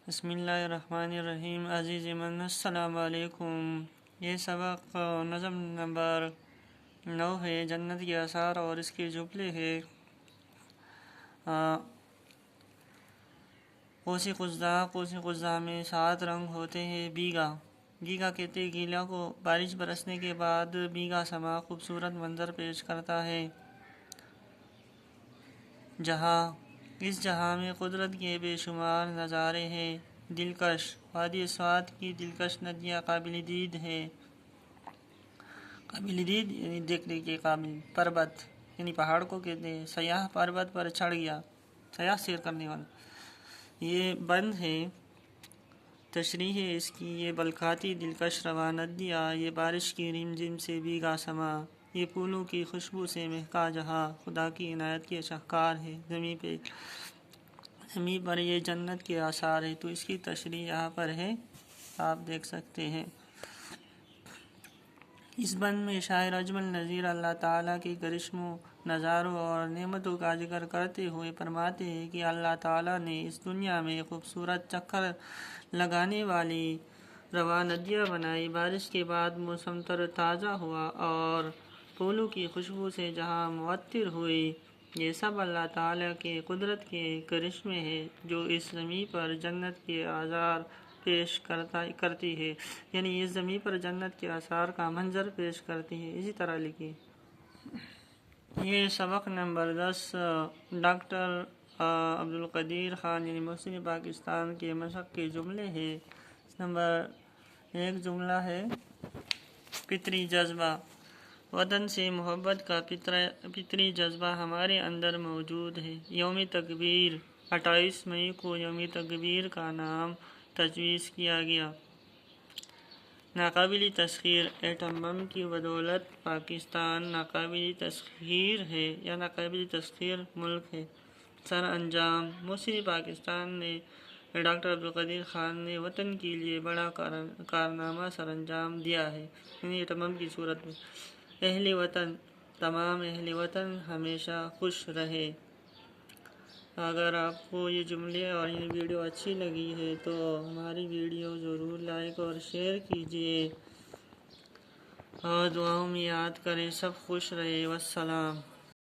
بسم اللہ الرحمن الرحیم۔ عزیز من السلام علیکم۔ یہ سبق نظم نمبر 9 ہے، جنت کے آثار اور اس کے جملے ہے۔ قوس قزح میں 7 رنگ ہوتے ہیں۔ بیگا کہتے ہیں گیلا کو۔ بارش برسنے کے بعد بیگا سما خوبصورت منظر پیش کرتا ہے۔ اس جہاں میں قدرت کے بے شمار نظارے ہیں۔ دلکش، وادی سوات کی دلکش ندیاں قابل دید یعنی دیکھنے کے قابل۔ پربت یعنی پہاڑ کو کہتے ہیں۔ سیاح پربت پر چڑھ گیا، سیاح سیر کرنے والا۔ یہ بند ہے، تشریح ہے اس کی۔ یہ بلکھاتی دلکش رواں ندیاں، یہ بارش کی رم جم سے بھیگا سما، یہ پھولوں کی خوشبو سے مہکا جہاں خدا کی عنایت کے شاہکار ہے۔ زمین پر یہ جنت کے آثار ہے، تو اس کی تشریح یہاں پر ہے، آپ دیکھ سکتے ہیں۔ اس بند میں شاعر اجمل نظیر اللہ تعالیٰ کے کرشموں، نظاروں اور نعمتوں کا ذکر کرتے ہوئے فرماتے ہیں کہ اللہ تعالیٰ نے اس دنیا میں خوبصورت چکر لگانے والی رواں ندیاں بنائی۔ بارش کے بعد موسم تر تازہ ہوا اور پھولوں کی خوشبو سے جہاں معطر ہوئی۔ یہ سب اللہ تعالیٰ کے قدرت کے کرشمے ہیں جو اس زمین پر جنت کے آثار پیش کرتی ہے، یعنی اس زمین پر جنت کے آثار کا منظر پیش کرتی ہے۔ اسی طرح لکھی۔ یہ سبق نمبر 10 ڈاکٹر عبدالقدیر خان یعنی محسن پاکستان کے مشق کے جملے ہیں۔ نمبر 1 جملہ ہے، فطری جذبہ۔ وطن سے محبت کا فطری جذبہ ہمارے اندر موجود ہے۔ یوم تکبیر، 28 مئی کو یوم تکبیر کا نام تجویز کیا گیا۔ ناقابل تسخیر، ایٹم بم کی بدولت پاکستان ناقابل تسخیر ہے یا ناقابل تسخیر ملک ہے۔ سر انجام، محسن پاکستان نے ڈاکٹر عبدالقدیر خان نے وطن کے لیے بڑا کارنامہ سر انجام دیا ہے، یعنی ایٹم بم کی صورت میں۔ اہل وطن، تمام اہل وطن ہمیشہ خوش رہے۔ اگر آپ کو یہ جملے اور یہ ویڈیو اچھی لگی ہے تو ہماری ویڈیو ضرور لائک اور شیئر کیجیے اور دعاؤں میں یاد کریں۔ سب خوش رہے۔ والسلام۔